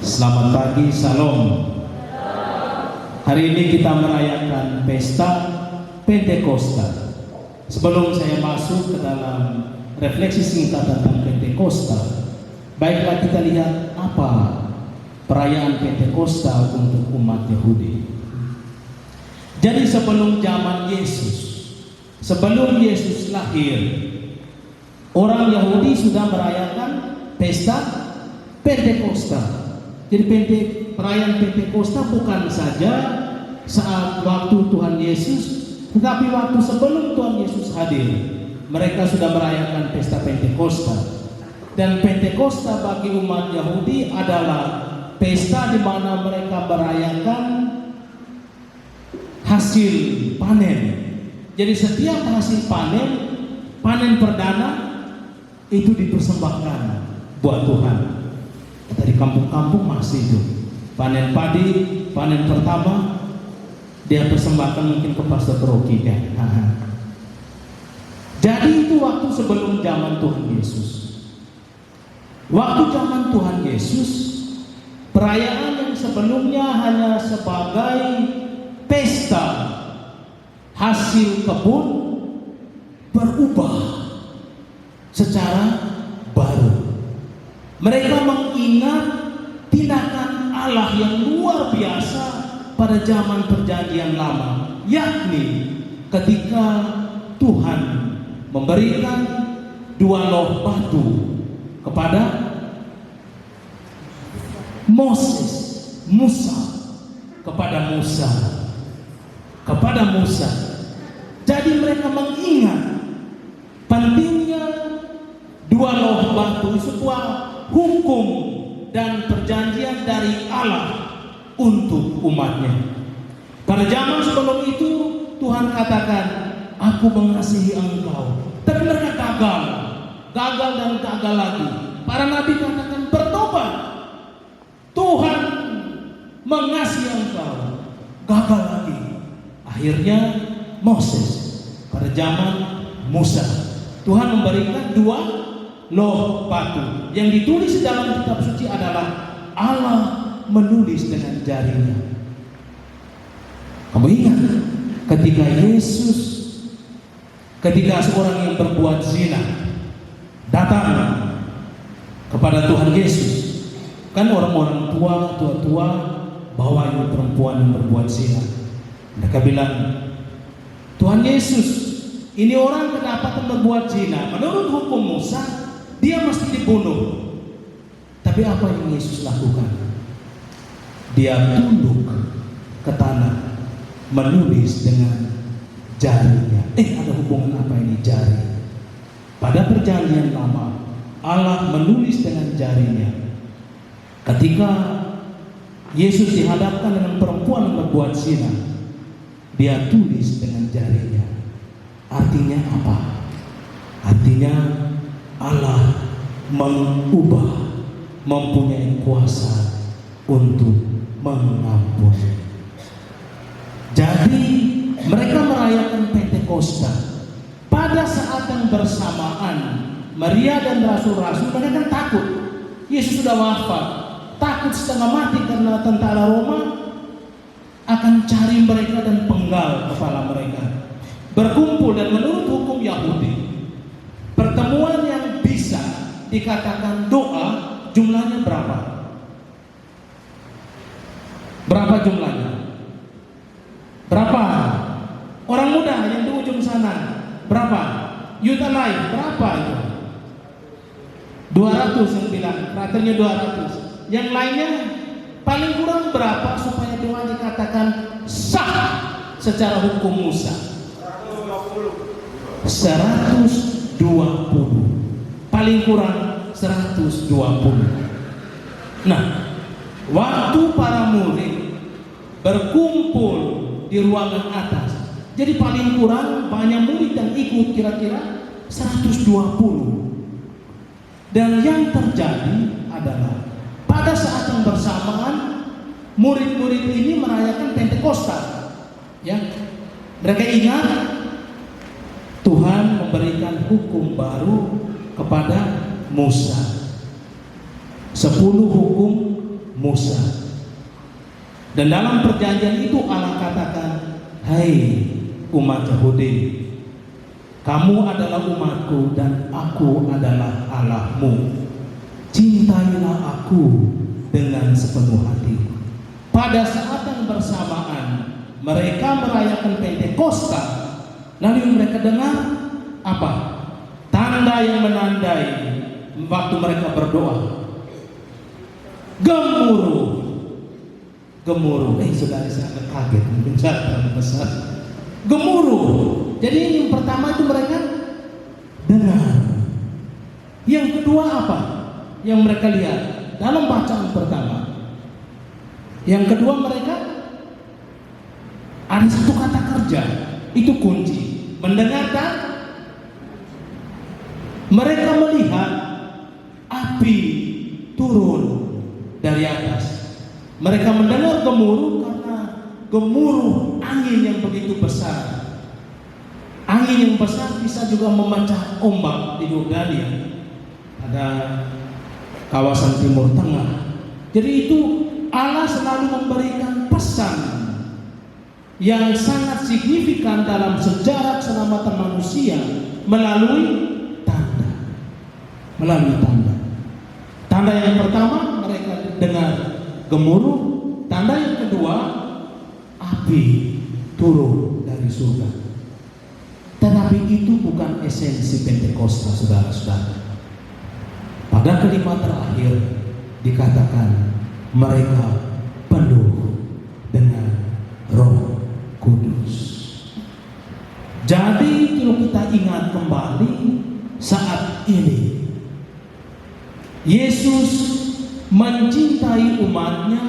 Selamat pagi, salam. Hari ini kita merayakan pesta Pentakosta. Sebelum saya masuk ke dalam refleksi singkat tentang Pentakosta, baiklah kita lihat apa perayaan Pentakosta untuk umat Yahudi. Jadi sebelum zaman Yesus, sebelum Yesus lahir, orang Yahudi sudah merayakan pesta Pentakosta. Jadi perayaan Pentakosta bukan saja saat waktu Tuhan Yesus, tetapi waktu sebelum Tuhan Yesus hadir, mereka sudah merayakan pesta Pentakosta. Dan Pentakosta bagi umat Yahudi adalah pesta di mana mereka merayakan hasil panen. Jadi setiap hasil panen perdana itu dipersembahkan buat Tuhan. Dari kampung-kampung masih itu panen padi, panen pertama dia persembahkan mungkin ke Pastor Rocky kan. Jadi itu waktu sebelum zaman Tuhan Yesus. Waktu zaman Tuhan Yesus, perayaan yang sebelumnya hanya sebagai pesta hasil kebun berubah secara baru. Mereka mengingat tindakan Allah yang luar biasa pada zaman perjanjian lama, yakni ketika Tuhan memberikan dua loh batu kepada kepada Musa. Jadi mereka mengingat pentingnya dua loh batu, sebuah hukum dan perjanjian dari Allah untuk umatnya. Pada zaman sebelum itu Tuhan katakan, aku mengasihi engkau. Tapi mereka gagal dan gagal lagi. Para nabi katakan bertobat, Tuhan mengasihi engkau. Gagal lagi. Akhirnya Moses, pada zaman Musa, Tuhan memberikan dua loh batu. Yang ditulis dalam kitab suci adalah Allah menulis dengan jarinya. Kamu ingat ketika seorang yang berbuat zina datang kepada Tuhan Yesus, kan orang-orang tua bawa ini perempuan yang berbuat zina. Mereka bilang, Tuhan Yesus, ini orang kedapatan berbuat zina. Menurut hukum Musa, dia mesti dibunuh. Tapi apa yang Yesus lakukan? Dia tunduk ke tanah, menulis dengan jarinya. Ada hubungan apa ini jari? Pada perjanjian lama, Allah menulis dengan jarinya. Ketika Yesus dihadapkan dengan perempuan yang berbuat zina, dia tulis dengan jarinya. Artinya apa? Artinya Allah mengubah, mempunyai kuasa untuk mengampuni. Jadi mereka merayakan Pentakosta. Pada saat yang bersamaan, Maria dan rasul-rasul mereka kan takut. Yesus sudah wafat, takut setengah mati karena tentara Roma akan cari mereka dan penggal kepala mereka. Berkumpul, dan menurut hukum Yahudi, pertemuan yang bisa dikatakan doa jumlahnya berapa? Berapa jumlahnya? Berapa? Orang muda yang di ujung sana berapa? Youth Alive berapa itu? 200 yang bilang, ratenya 200. Yang lainnya paling kurang berapa supaya doa dikatakan sah secara hukum Musa? 120. Paling kurang 120. Nah, waktu para murid berkumpul di ruangan atas, jadi paling kurang banyak murid yang ikut, kira-kira 120. Dan yang terjadi adalah pada saat yang bersamaan murid-murid ini merayakan Pentakosta. Ya, mereka ingat Tuhan memberikan hukum baru kepada Musa. 10 hukum Musa. Dan dalam perjanjian itu Allah katakan, hai umat Yahudi, kamu adalah umatku dan aku adalah Allahmu. Cintailah aku dengan sepenuh hati. Pada saat yang bersamaan mereka merayakan Pentakosta, lalu mereka dengar apa? Tanda yang menandai waktu mereka berdoa. Gemuruh. Saudara, saya agak kaget, mungkin saya terlalu besar. Gemuruh. Jadi yang pertama itu mereka dengar. Yang kedua apa? Yang mereka lihat dalam bacaan pertama. Yang kedua mereka ada satu kata kerja, itu kunci. Mendengar dan mereka melihat api turun dari atas. Mereka mendengar gemuruh karena gemuruh angin yang begitu besar. Angin yang besar bisa juga memecah ombak di Yordania, ada kawasan Timur Tengah. Jadi itu Allah selalu memberikan pesan yang sangat signifikan dalam sejarah keselamatan manusia melalui tanda. Tanda yang pertama mereka dengar gemuruh, tanda yang kedua api turun dari surga. Tetapi itu bukan esensi Pentakosta, saudara-saudara. Pada kalimat terakhir dikatakan mereka penuh dengan Roh Kudus. Jadi kalau kita ingat kembali saat ini Yesus mencintai umatnya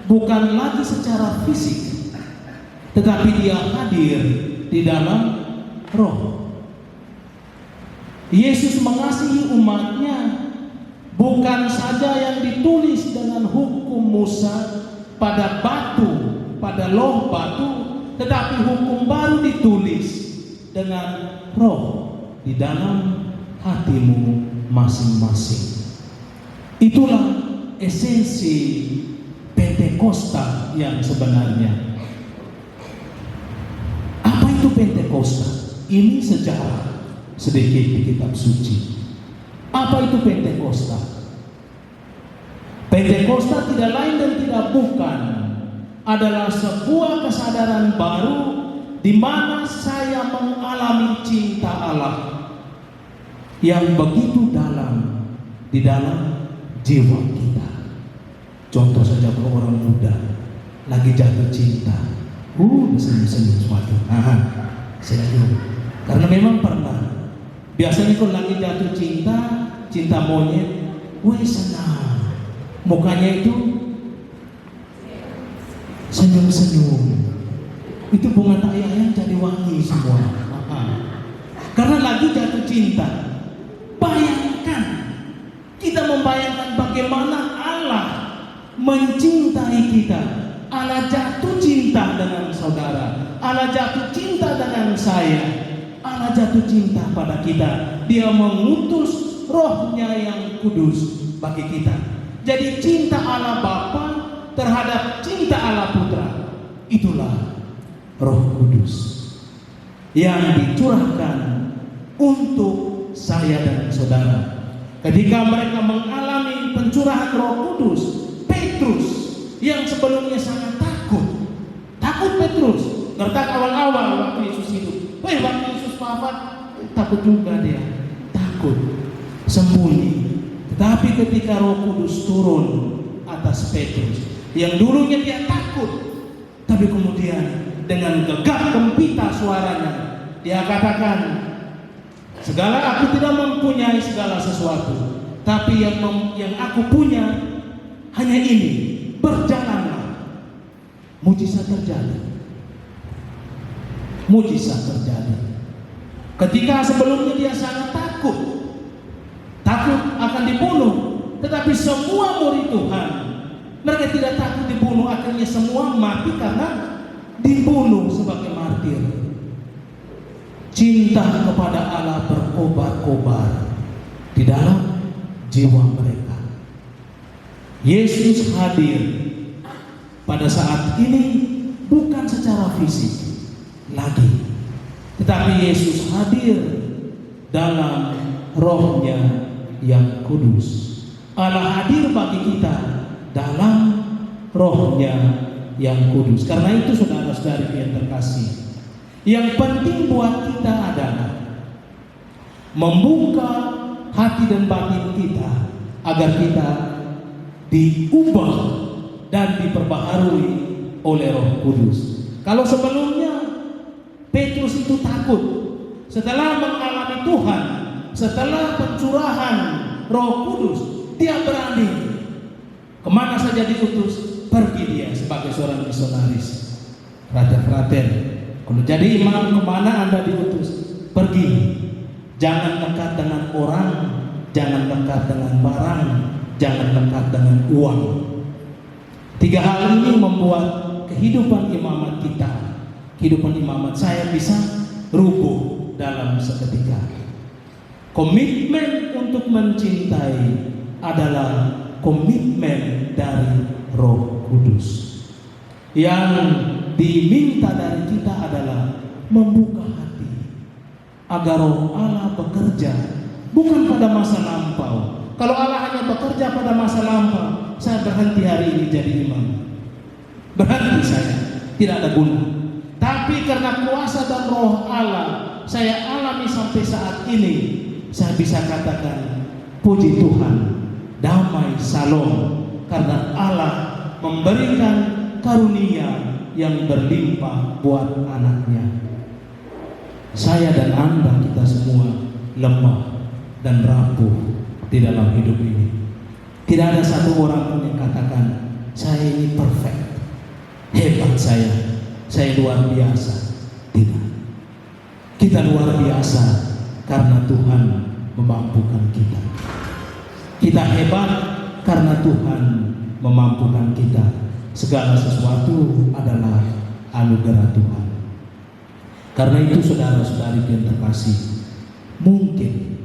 bukan lagi secara fisik, tetapi dia hadir di dalam roh. Yesus mengasihi umatnya bukan saja yang ditulis dengan hukum Musa pada batu, pada loh batu, tetapi hukum baru ditulis dengan roh di dalam hatimu masing-masing. Itulah esensi Pentakosta yang sebenarnya. Apa itu Pentakosta? Ini sejarah sedikit di kitab suci. Apa itu Pentakosta? Pentakosta tidak lain dan tidak bukan adalah sebuah kesadaran baru di mana saya mengalami cinta Allah yang begitu dalam di dalam jiwa kita. Contoh saja kalau orang muda lagi jatuh cinta, senyum-senyum suatu. Senyum. Karena memang pernah. Biasanya kalau lagi jatuh cinta, cinta monyet, senang. Mukanya itu senyum-senyum. Itu bunga tai-ayam jadi wangi semua. Karena lagi jatuh cinta. Bayangkan, kita membayangkan bagaimana Allah mencintai kita. Allah jatuh cinta dengan saudara. Allah jatuh cinta dengan saya. Allah jatuh cinta pada kita. Dia mengutus rohnya yang kudus bagi kita. Jadi cinta Allah Bapa terhadap cinta Allah Putra, itulah Roh Kudus yang dicurahkan untuk saya dan saudara. Ketika mereka mengalami pencurahan Roh Kudus, Petrus yang sebelumnya sangat takut Petrus. Ngerti awal-awal waktu Yesus hidup, waktu Yesus wafat, takut juga dia, takut, sembunyi. Tapi ketika Roh Kudus turun atas Petrus, yang dulunya dia takut, tapi kemudian dengan gegap gempita suaranya, dia katakan, segala aku tidak mempunyai segala sesuatu, tapi yang aku punya hanya ini, berjalanlah. Mujizat terjadi. Ketika sebelumnya dia sangat takut akan dibunuh, tetapi semua murid Tuhan, mereka tidak takut dibunuh, akhirnya semua mati karena dibunuh sebagai martir. Cinta kepada Allah berkobar-kobar di dalam jiwa mereka. Yesus hadir pada saat ini bukan secara fisik lagi, tetapi Yesus hadir dalam Roh-Nya yang kudus. Allah hadir bagi kita dalam Roh-Nya yang kudus. Karena itu saudara-saudari yang terkasih, yang penting buat kita adalah membuka hati dan batin kita agar kita diubah dan diperbaharui oleh Roh Kudus. Kalau sebelumnya Petrus itu takut, setelah mengalami Tuhan, setelah pencurahan Roh Kudus, dia berani kemana saja diutus, pergi dia sebagai seorang misionaris. Frater, kalau jadi imam, kemana Anda diutus? Pergi. Jangan dekat dengan orang, jangan dekat dengan barang, jangan dekat dengan uang. 3 hal ini membuat kehidupan imamat kita, kehidupan imamat saya bisa rubuh dalam seketika. Komitmen untuk mencintai adalah komitmen dari Roh Kudus. Yang diminta dari kita adalah membuka hati agar Roh Allah bekerja, bukan pada masa lampau. Kalau Allah hanya bekerja pada masa lampau, saya berhenti hari ini jadi imam, berhenti saya, tidak ada guna. Tapi karena kuasa dan Roh Allah saya alami sampai saat ini, saya bisa katakan puji Tuhan, damai, salam, karena Allah memberikan karunia yang berlimpah buat anaknya. Saya dan Anda, kita semua lemah dan rapuh di dalam hidup ini. Tidak ada satu orang pun yang katakan saya ini perfect, hebat saya luar biasa. Tidak. Kita luar biasa karena Tuhan memampukan kita. Kita hebat karena Tuhan memampukan kita. Segala sesuatu adalah anugerah Tuhan. Karena itu saudara-saudari yang terkasih, mungkin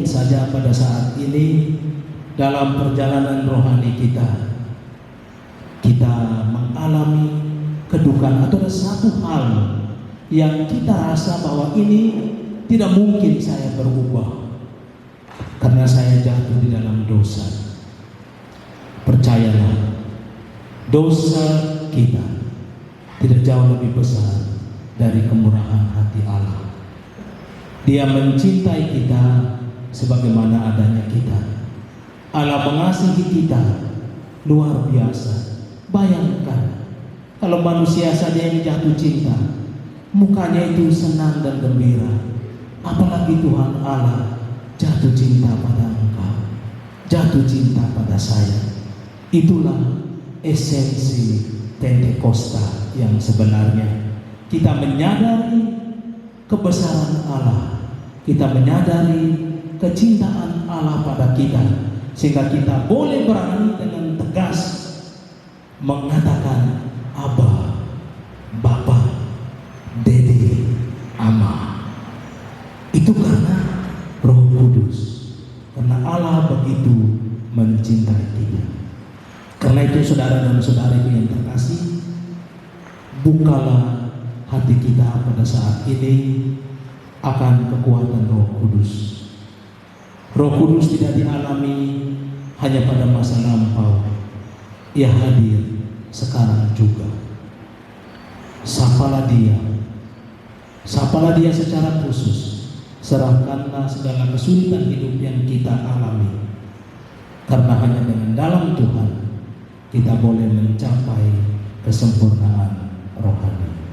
saja pada saat ini dalam perjalanan rohani kita mengalami kedukaan atau ada satu hal yang kita rasa bahwa ini tidak mungkin saya berubah karena saya jatuh di dalam dosa. Percayalah, dosa kita tidak jauh lebih besar dari kemurahan hati Allah. Dia mencintai kita sebagaimana adanya kita. Allah mengasihi kita luar biasa. Bayangkan kalau manusia saja yang jatuh cinta, mukanya itu senang dan gembira, apalagi Tuhan Allah jatuh cinta pada engkau, jatuh cinta pada saya. Itulah esensi Pentakosta yang sebenarnya. Kita menyadari kebesaran Allah, kita menyadari kecintaan Allah pada kita, sehingga kita boleh berani dengan tegas mengatakan Abba, Bapa, Dede, Ama. Itu karena Roh Kudus, karena Allah begitu mencintai kita. Karena itu saudara dan saudari yang terkasih, bukalah hati kita pada saat ini akan kekuatan Roh Kudus. Roh Kudus tidak dialami hanya pada masa lampau, Ia hadir sekarang juga. Sapalah dia secara khusus. Serahkanlah segala kesulitan hidup yang kita alami, karena hanya dengan dalam Tuhan kita boleh mencapai kesempurnaan rohani.